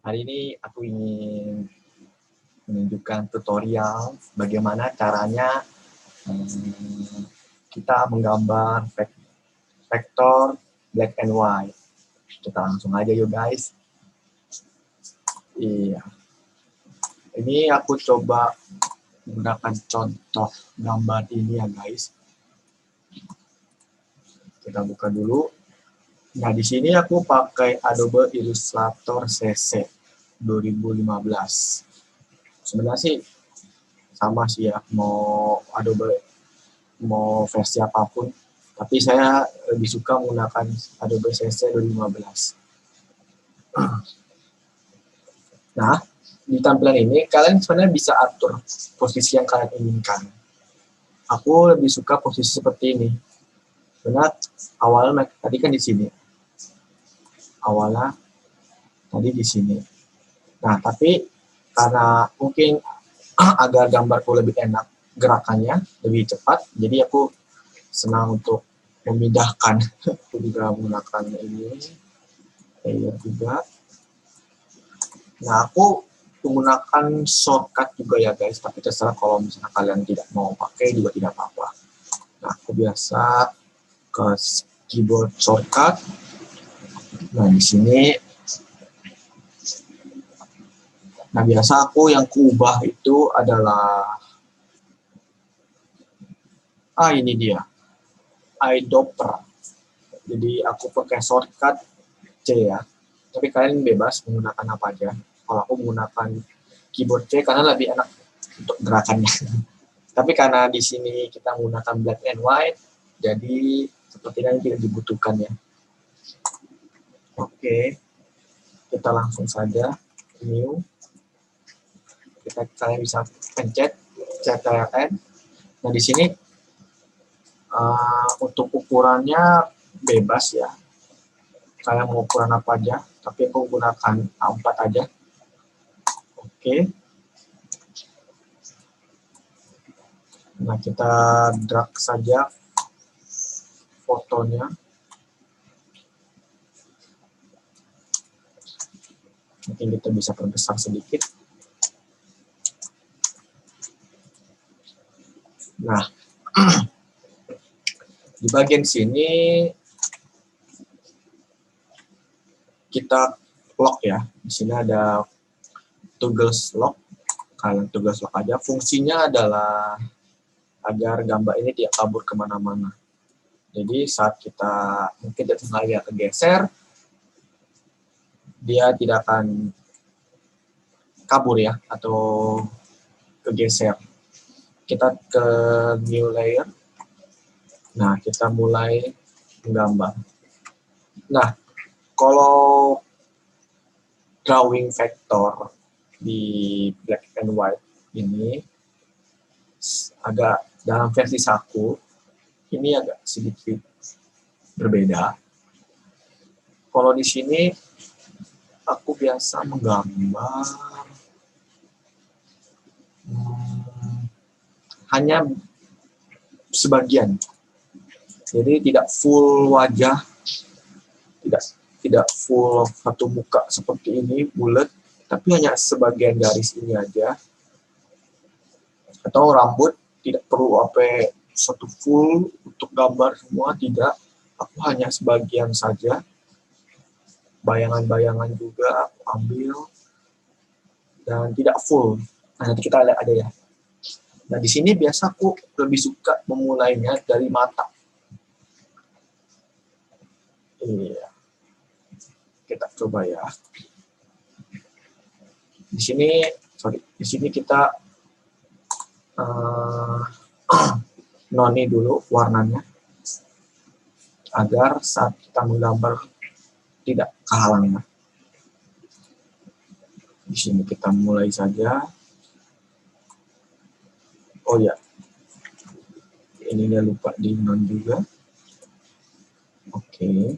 Hari ini aku ingin menunjukkan tutorial bagaimana caranya kita menggambar vektor black and white. Kita langsung aja yuk guys. Iya. Ini aku coba menggunakan contoh gambar ini ya guys. Kita buka dulu. Nah, di sini aku pakai Adobe Illustrator CC 2015. Sebenarnya sih sama sih ya, mau Adobe mau versi apapun, tapi saya lebih suka menggunakan Adobe CC 2015. Nah, di tampilan ini kalian sebenarnya bisa atur posisi yang kalian inginkan. Aku lebih suka posisi seperti ini. Benar, awalnya tadi kan di sini. Awalnya tadi di sini. Nah, tapi karena mungkin agar gambarku lebih enak gerakannya, lebih cepat, jadi aku senang untuk memindahkan. Aku juga menggunakan ini, layer juga. Nah, aku menggunakan shortcut juga ya guys, tapi terserah kalau misalnya kalian tidak mau pakai juga tidak apa-apa. Nah, aku biasa ke keyboard shortcut. Nah, di sini, nah biasa aku yang kuubah itu adalah, ini dia, eyedropper. Jadi aku pakai shortcut C ya, tapi kalian bebas menggunakan apa aja. Kalau aku menggunakan keyboard C karena lebih enak untuk gerakannya. Tapi karena di sini kita menggunakan black and white, jadi sepertinya tidak dibutuhkan ya. Oke, kita langsung saja new. Kalian bisa pencet CTRL. Nah di sini untuk ukurannya bebas ya. Kalian mau ukuran apa aja, tapi aku gunakan A4 aja. Oke. Nah kita drag saja fotonya. Mungkin kita bisa perbesar sedikit. Nah, di bagian sini kita lock ya. Di sini ada tugas lock. Kalian tugas lock aja. Fungsinya adalah agar gambar ini tidak kabur kemana-mana. Jadi saat kita mungkin sengaja kegeser, dia tidak akan kabur ya, atau kegeser. Kita ke new layer. Nah, kita mulai menggambar. Nah, kalau drawing vektor di black and white ini agak dalam versi saku ini agak sedikit berbeda. Kalau di sini aku biasa menggambar hanya sebagian, jadi tidak full wajah, tidak full satu muka seperti ini bulat, tapi hanya sebagian garis ini aja. Atau rambut tidak perlu apa satu full untuk gambar semua, tidak, aku hanya sebagian saja. Bayangan-bayangan juga aku ambil dan tidak full. Nah, nanti kita lihat ada ya. Nah, di sini biasa aku lebih suka memulainya dari mata. Iya. Kita coba ya. Di sini kita noni dulu warnanya agar saat kita menggambar tidak kehalang. Di sini kita mulai saja. Oh ya, ini dia lupa di non juga. Oke.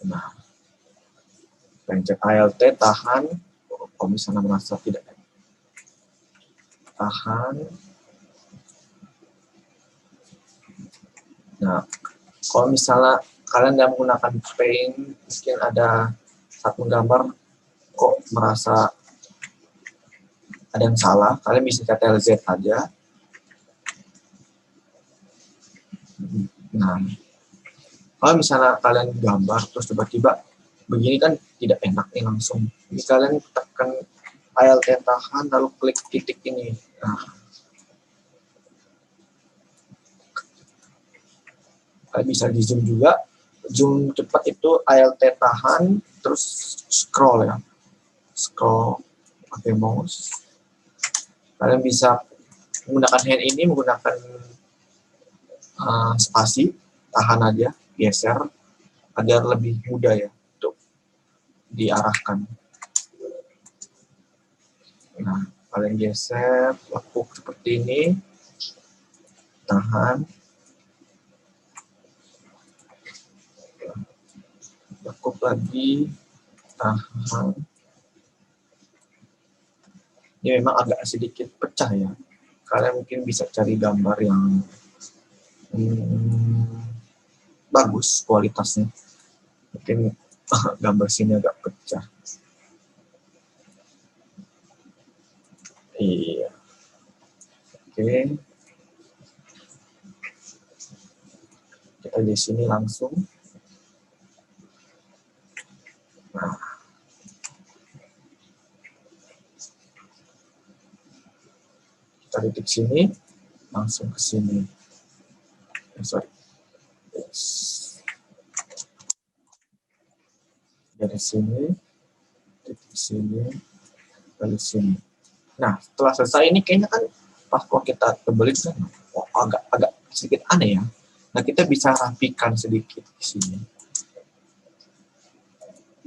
Nah, pencet Alt tahan. Kalau misalnya merasa tidak tahan. Nah, kalau misalnya kalian dalam menggunakan Paint mungkin ada satu gambar kok merasa ada yang salah, kalian bisa Ctrl Z aja. Nah, kalau misalnya kalian gambar terus tiba-tiba begini kan tidak enak nih langsung. Jadi kalian tekan Alt tahan lalu klik titik ini. Nah, kalian bisa di zoom juga. Zoom cepat itu Alt tahan terus scroll ya. Scroll pakai mouse. Kalian bisa menggunakan hand ini menggunakan spasi, tahan aja, geser agar lebih mudah ya untuk diarahkan. Nah, kalian geser, lekuk seperti ini, tahan, lekuk lagi, tahan. Ini memang agak sedikit pecah ya. Kalian mungkin bisa cari gambar yang bagus kualitasnya. Mungkin gambar sini agak pecah. Iya. Oke. Kita di sini langsung. Nah. Kita titik sini, langsung ke sini. Sorry. Dari sini, titik sini, lalu sini. Nah, setelah selesai ini kayaknya kan pas kalau kita tebelin kan agak sedikit aneh ya. Nah, kita bisa rapikan sedikit di sini.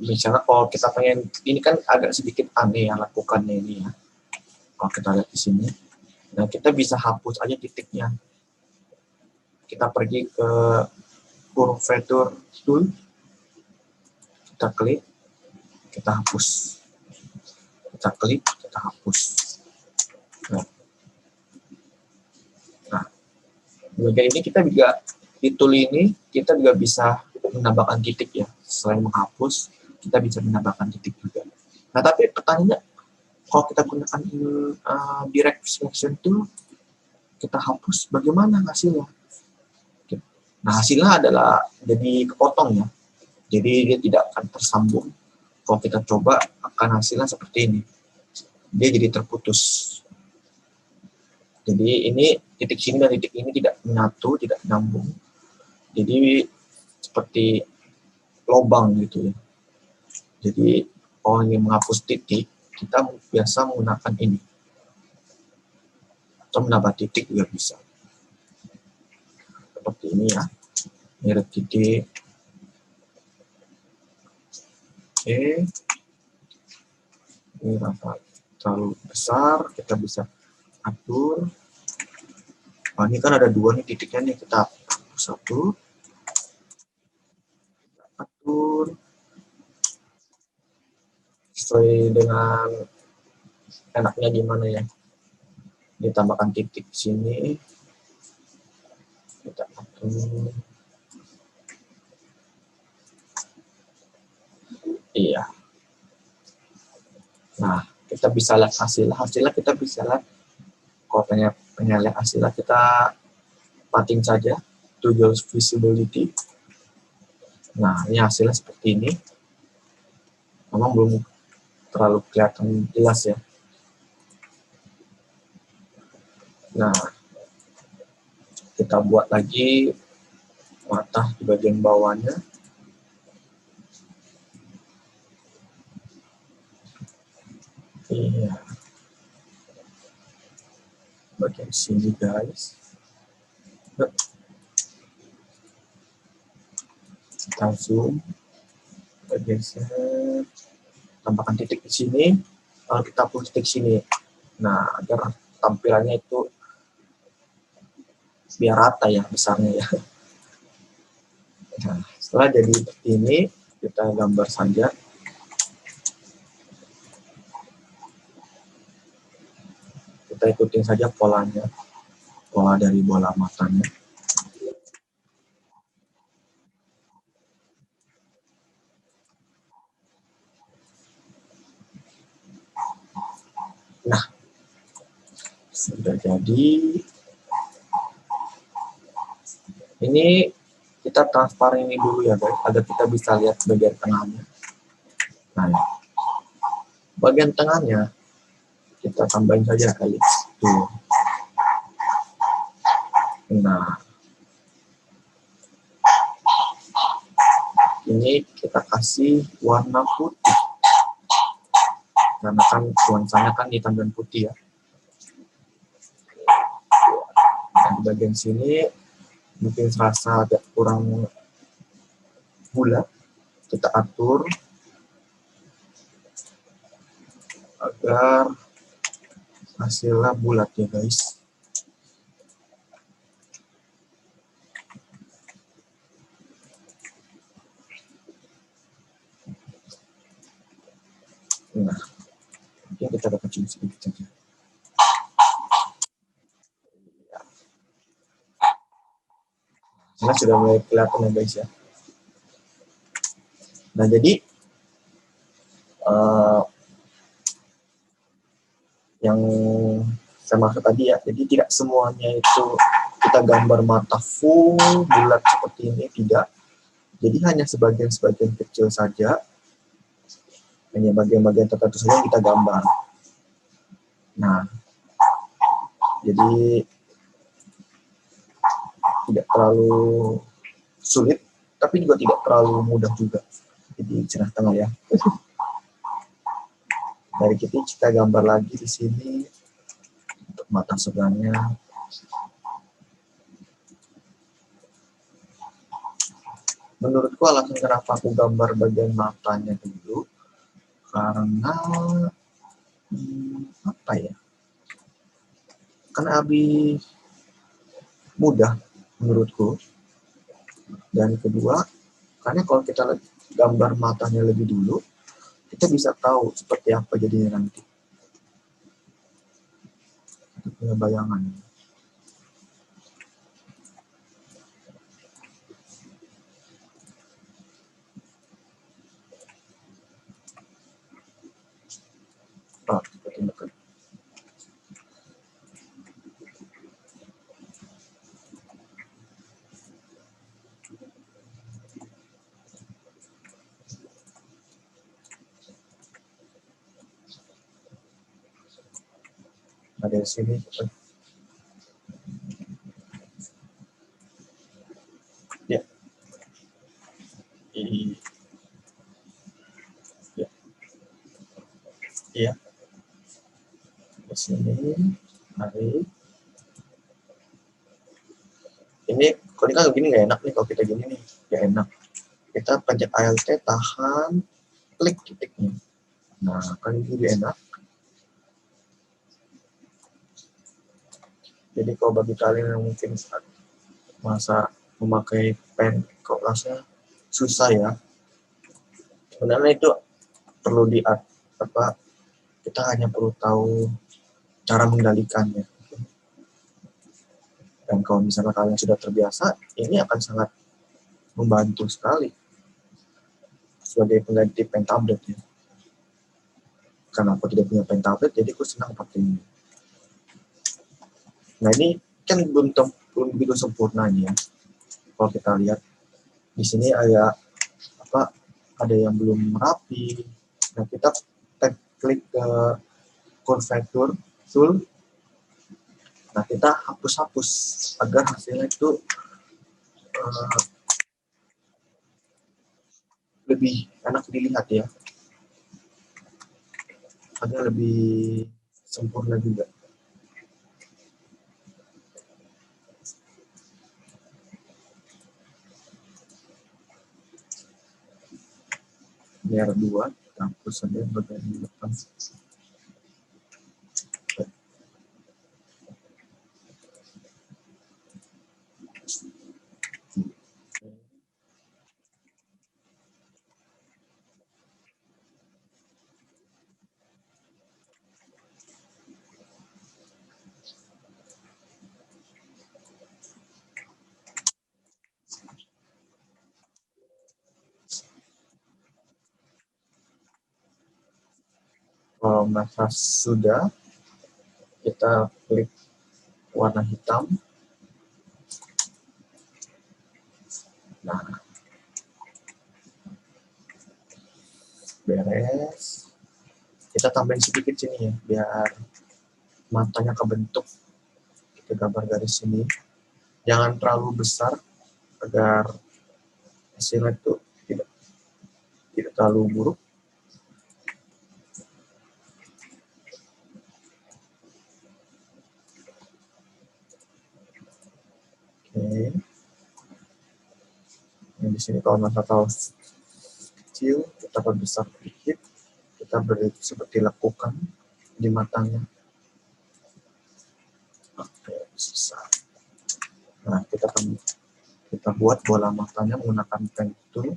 Misalnya kalau kita pengen, ini kan agak sedikit aneh ya lakukannya ini ya. Kalau kita lihat di sini. Nah, kita bisa hapus aja titiknya. Kita pergi ke Curvature Tool. Kita klik, kita hapus. Kita klik, kita hapus. Nah, bagian ini kita juga di tool ini kita juga bisa menambahkan titik ya. Selain menghapus, kita bisa menambahkan titik juga. Nah, tapi pertanyaannya, kalau kita gunakan Direct Selection Tool, kita hapus, bagaimana hasilnya? Nah, hasilnya adalah jadi kepotong ya. Jadi dia tidak akan tersambung. Kalau kita coba akan hasilnya seperti ini. Dia jadi terputus. Jadi ini titik sini dan titik ini tidak menyatu, tidak nyambung. Jadi seperti lubang gitu ya. Jadi kalau ingin menghapus titik, kita biasa menggunakan ini. Atau menambah titik juga bisa. Seperti ini ya. Mirip titik. Oke, ini rasa terlalu besar, kita bisa atur. Nah, ini kan ada dua nih titiknya nih, kita hapus satu, kita atur sesuai dengan enaknya gimana ya. Ditambahkan titik di sini, kita atur. Iya. Nah, kita bisa lihat hasilnya kita bisa lihat. Kalau pengen lihat hasilnya, kita pating saja to your visibility. Nah, ini hasilnya seperti ini. Memang belum terlalu kelihatan jelas ya. Nah, kita buat lagi mata di bagian bawahnya. Iya. Bagian sini guys. Kita zoom. Kita geser. Tambahkan titik di sini. Lalu kita hapus titik sini. Nah, agar tampilannya itu biar rata ya besarnya ya. Nah, setelah jadi seperti ini, kita gambar saja. Kita ikutin saja polanya, pola dari bola matanya. Nah, sudah jadi. Ini kita transparan ini dulu ya guys, agar kita bisa lihat bagian tengahnya. Nah, bagian tengahnya kita tambahin saja kali tuh. Nah, ini kita kasih warna putih karena kan nuansanya kan hitam dan putih ya. Nah, di bagian sini mungkin serasa agak kurang bulat, kita atur agar hasilnya bulat ya guys. Nah, mungkin kita dapat kecil sedikit saja. Nah, sudah mulai kelihatan ya guys ya. Nah, jadi yang saya maksud tadi ya, jadi tidak semuanya itu kita gambar mata full bulat seperti ini, tidak. Jadi hanya sebagian-sebagian kecil saja, hanya bagian-bagian tertentu saja yang kita gambar. Nah, jadi tidak terlalu sulit, tapi juga tidak terlalu mudah juga. Jadi cerah tengah ya. Dari kita gambar lagi di sini untuk mata sebelahnya. Menurutku alasan kenapa aku gambar bagian matanya dulu karena apa ya? Karena lebih mudah menurutku. Dan kedua, karena kalau kita gambar matanya lebih dulu, kita bisa tahu seperti apa jadinya nanti. Kita punya bayangan. Seperti itu. Nah, dari sini ya, ya, ya, di sini mari. Ini kalau ini kan begini nggak enak nih, kalau kita gini nih nggak enak. Kita pencet Alt tahan, klik titiknya. Nah, kan ini lebih enak. Jadi kalau bagi kalian yang mungkin masa memakai pen kok rasanya susah ya, sebenarnya itu perlu kita hanya perlu tahu cara mengendalikannya. Dan kalau misalnya kalian sudah terbiasa, ini akan sangat membantu sekali sebagai pengganti pen tablet ya. Karena aku tidak punya pen tablet, jadi aku senang pakai ini. Nah, ini kan belum begitu sempurnanya. Kalau kita lihat di sini ada yang belum rapi. Nah, kita klik ke Curvature tool. Nah, kita hapus-hapus agar hasilnya itu lebih enak dilihat ya, agar lebih sempurna juga. Layer 2, kita hapus saja bagian di depan. Kalau merasa sudah, kita klik warna hitam. Nah, beres. Kita tambahin sedikit sini ya, biar matanya kebentuk. Kita gambar garis sini. Jangan terlalu besar, agar hasilnya itu tidak terlalu buruk. Oke. Nah, di sini kalau mata tahu kecil, kita perbesar sedikit. Kita beri seperti lekukan di matanya. Oke, selesai. Nah, kita buat bola matanya menggunakan pen tool.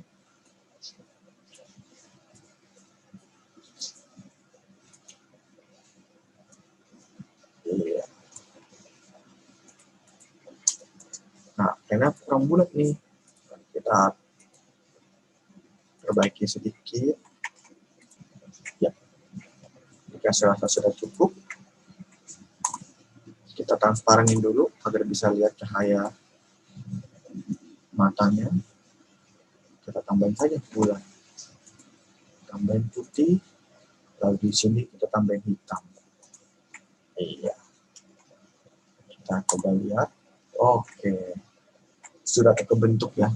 Iya. Nah, karena kurang bulat nih, kita perbaiki sedikit. Ya, jika saya rasa sudah cukup, kita transparenin dulu agar bisa lihat cahaya matanya. Kita tambahin saja bulat, tambahin putih, lalu di sini kita tambahin hitam. Iya, kita coba lihat. Oke, sudah terbentuk ya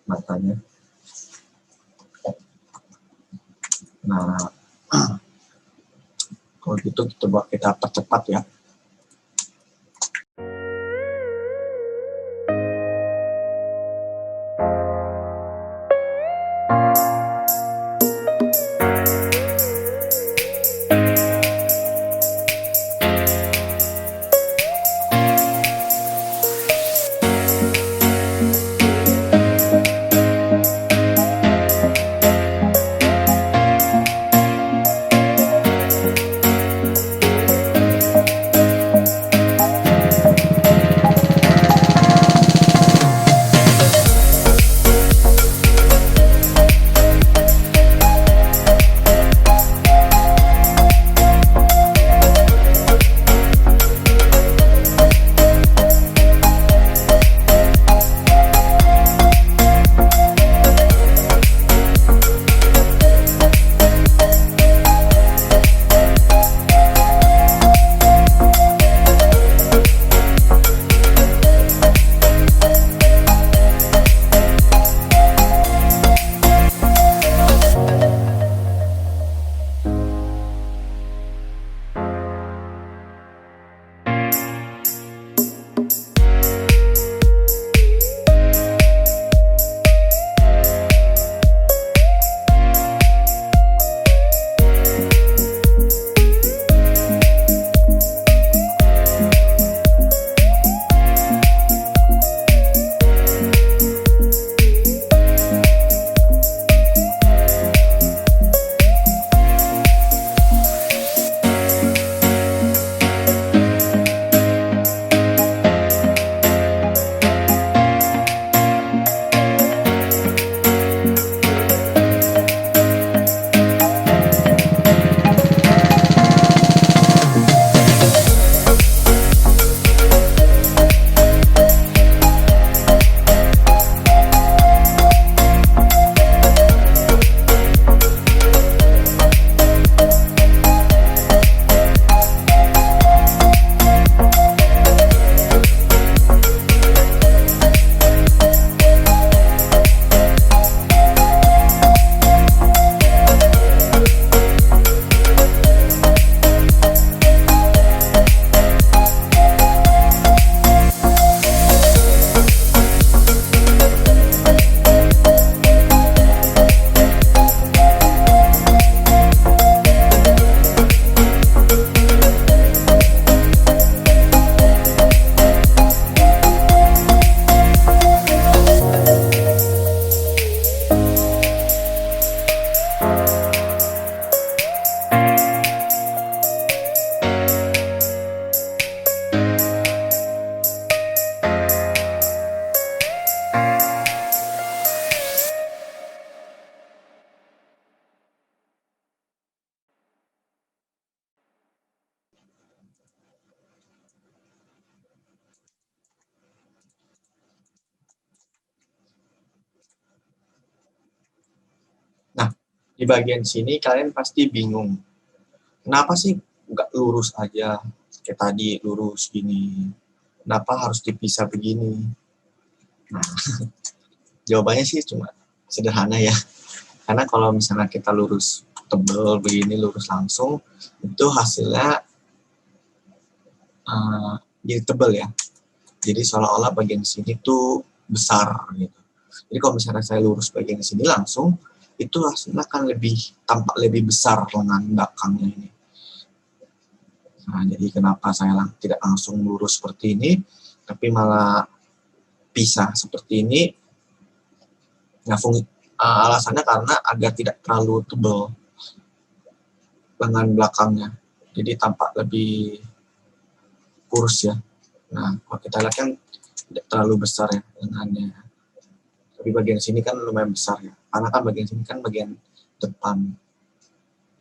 matanya. Nah, kalau gitu kita percepat ya. bagian sini kalian pasti bingung. Kenapa sih nggak lurus aja? Kayak tadi lurus gini. Kenapa harus dipisah begini? Nah, jawabannya sih cuma sederhana ya. Karena kalau misalnya kita lurus tebel begini, lurus langsung, itu hasilnya jadi tebel ya. Jadi seolah-olah bagian sini tuh besar gitu. Jadi kalau misalnya saya lurus bagian sini langsung, itu hasilnya akan tampak lebih besar lengan belakangnya ini. Nah, jadi kenapa saya tidak langsung lurus seperti ini, tapi malah pisah seperti ini? Nah, alasannya karena agar tidak terlalu tebal lengan belakangnya. Jadi tampak lebih kurus ya. Nah, kalau kita lihat kan tidak terlalu besar ya lengannya. Tapi bagian sini kan lumayan besar ya. Karena kan bagian sini kan bagian depan.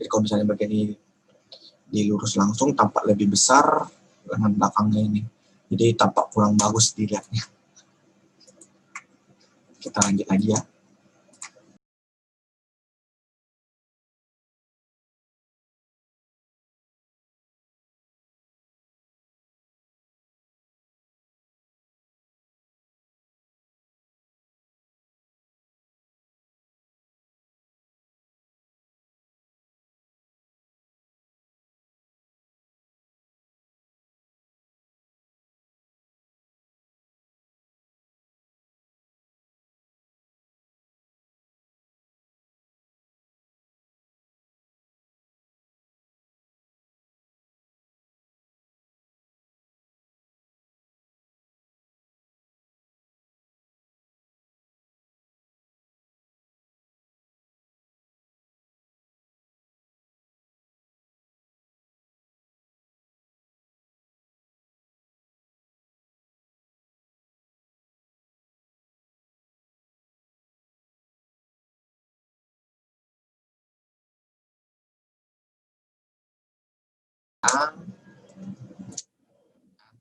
Jadi kalau misalnya bagian ini dilurus langsung tampak lebih besar lengan belakangnya ini. Jadi tampak kurang bagus dilihatnya. Kita lanjut lagi ya.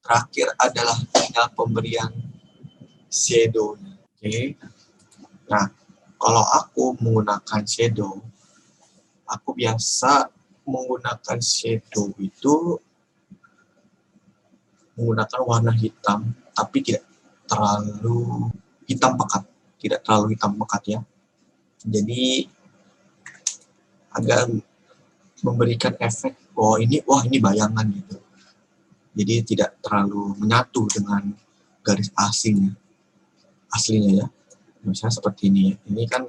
Terakhir adalah tinggal pemberian shadow. Oke. Nah, kalau aku menggunakan shadow, aku biasa menggunakan shadow itu menggunakan warna hitam, tapi tidak terlalu hitam pekat, tidak terlalu hitam pekat ya. Jadi agak memberikan efek, wah ini bayangan gitu. Jadi tidak terlalu menyatu dengan garis aslinya ya. Misalnya seperti ini kan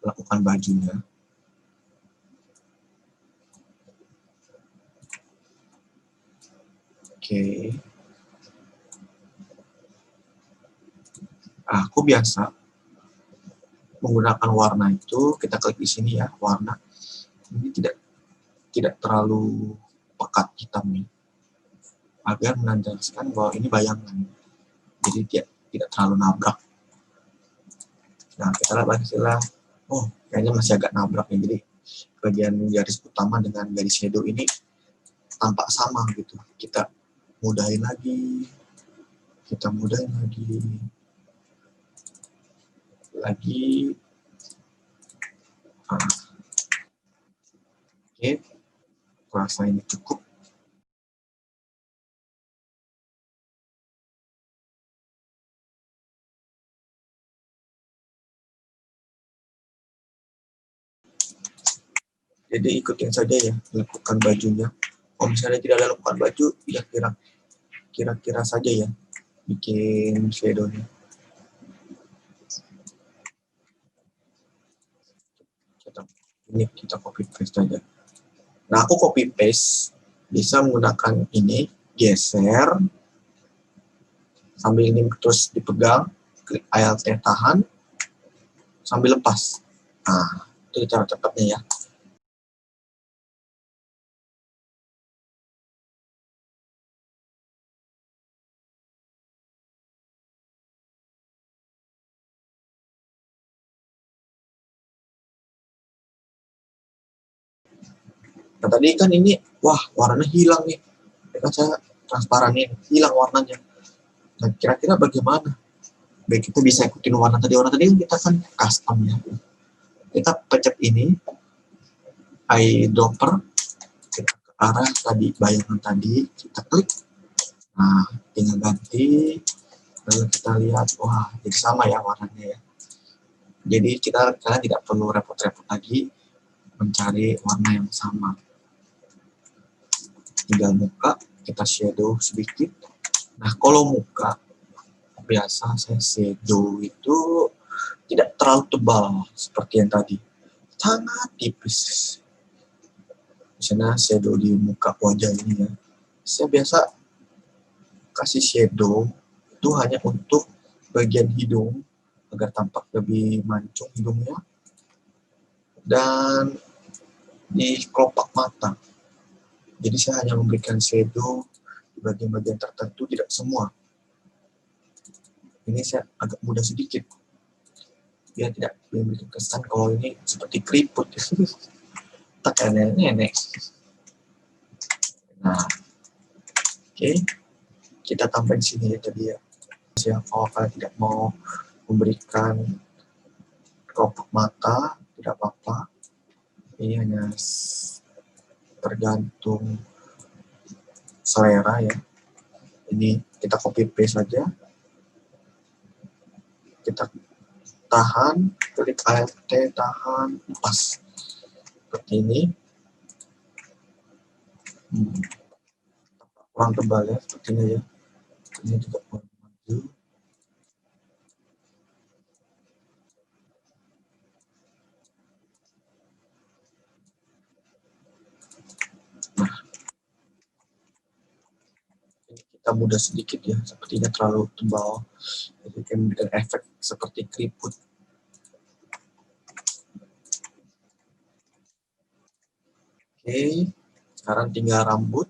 melakukan bajunya. Oke. Aku biasa menggunakan warna itu, kita klik di sini ya, warna. Ini tidak terlalu pekat hitamnya, agar menandakan bahwa ini bayangan. Jadi tidak terlalu nabrak. Nah, kita lihat hasilnya, oh kayaknya masih agak nabrak ya. Jadi bagian garis utama dengan garis shadow ini tampak sama gitu. Kita mudahin lagi. Oke, kurasa ini cukup. Jadi ikutin saja ya, lakukan bajunya. Kalau misalnya tidak ada lakukan baju, ya kira-kira saja ya bikin shadownya. Ini kita copy paste saja. Nah, aku copy paste bisa menggunakan ini, geser sambil ini terus dipegang, klik Alt tahan sambil lepas. Nah, itu cara cepatnya ya. Nah, tadi kan ini, wah warnanya hilang nih. Kan saya transparanin, hilang warnanya. Nah, kira-kira bagaimana? Baik, kita bisa ikutin warna tadi kan kita kan custom ya. Kita pencet ini, eyedropper, kita ke arah tadi bayangan tadi, kita klik. Nah, tinggal ganti, lalu kita lihat, wah, jadi sama ya warnanya ya. Jadi kalian tidak perlu repot-repot lagi mencari warna yang sama. Tinggal muka, kita shadow sedikit. Nah, kalau muka, biasa saya shadow itu tidak terlalu tebal seperti yang tadi. Sangat tipis. Misalnya shadow di muka wajah ini ya. Saya biasa kasih shadow itu hanya untuk bagian hidung agar tampak lebih mancung hidungnya, dan di kelopak mata. Jadi saya hanya memberikan shadow di bagian-bagian tertentu, tidak semua. Ini saya agak mudah sedikit, biar tidak memberikan kesan kalau ini seperti keriput. Tak kayak nenek. Nah, oke. Kita tambahin sini ya tadi ya. Kalau kalian tidak mau memberikan kelopak mata, tidak apa-apa. Ini hanya tergantung selera ya. Ini kita copy paste saja. Kita tahan, klik Alt, tahan, pas. Seperti ini. Kurang tebal ya, sepertinya ya. Ini juga kurang maju. Nah, ini kita mudah sedikit ya, sepertinya terlalu tebal. Jadi kan memberikan efek seperti keriput. Oke, sekarang tinggal rambut.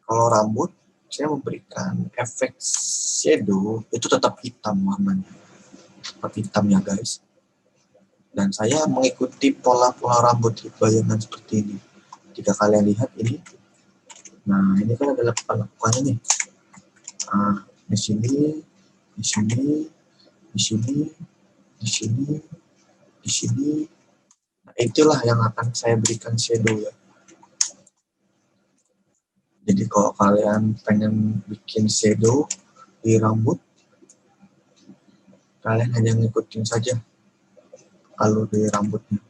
Kalau rambut, saya memberikan efek shadow, itu tetap hitam warnanya. Tetap hitam ya guys. Dan saya mengikuti pola-pola rambut bayangan seperti ini. Jika kalian lihat ini, nah ini kan adalah lekukannya nih. Nah, di sini, di sini, di sini, di sini, di sini. Nah, itulah yang akan saya berikan shadow ya. Jadi kalau kalian pengen bikin shadow di rambut, kalian hanya ngikutin saja alur di rambutnya.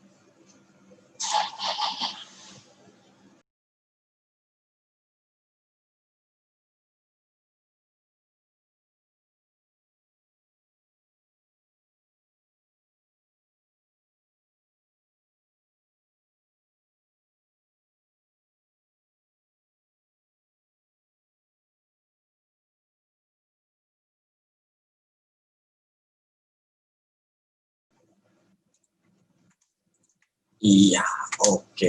Iya, oke.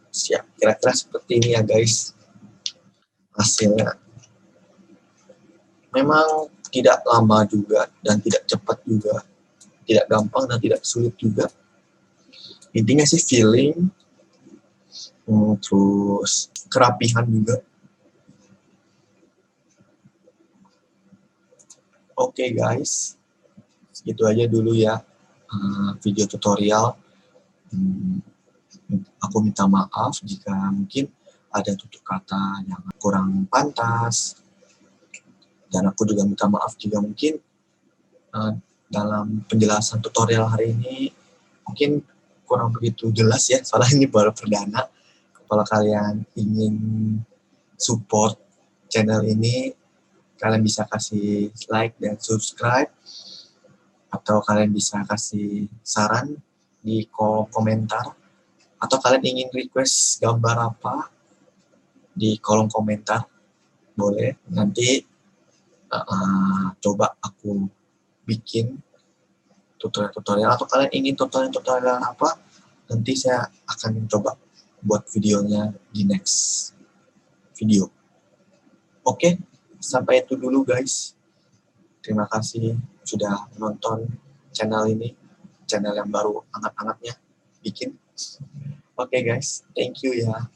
Siap, kira-kira seperti ini ya guys hasilnya. Memang tidak lama juga dan tidak cepat juga, tidak gampang dan tidak sulit juga. Intinya sih feeling, terus kerapihan juga. Oke guys, segitu aja dulu ya video tutorial. Aku minta maaf jika mungkin ada tutur kata yang kurang pantas, dan aku juga minta maaf jika mungkin dalam penjelasan tutorial hari ini mungkin kurang begitu jelas ya, soalnya ini baru perdana. Kalau kalian ingin support channel ini, kalian bisa kasih like dan subscribe, atau kalian bisa kasih saran di kolom komentar, atau kalian ingin request gambar apa di kolom komentar, boleh. Nanti coba aku bikin tutorial, atau kalian ingin tutorial apa, nanti saya akan coba buat videonya di next video. Oke, sampai itu dulu guys. Terima kasih sudah menonton channel ini, channel yang baru hangat-hangatnya bikin. Oke guys, thank you ya.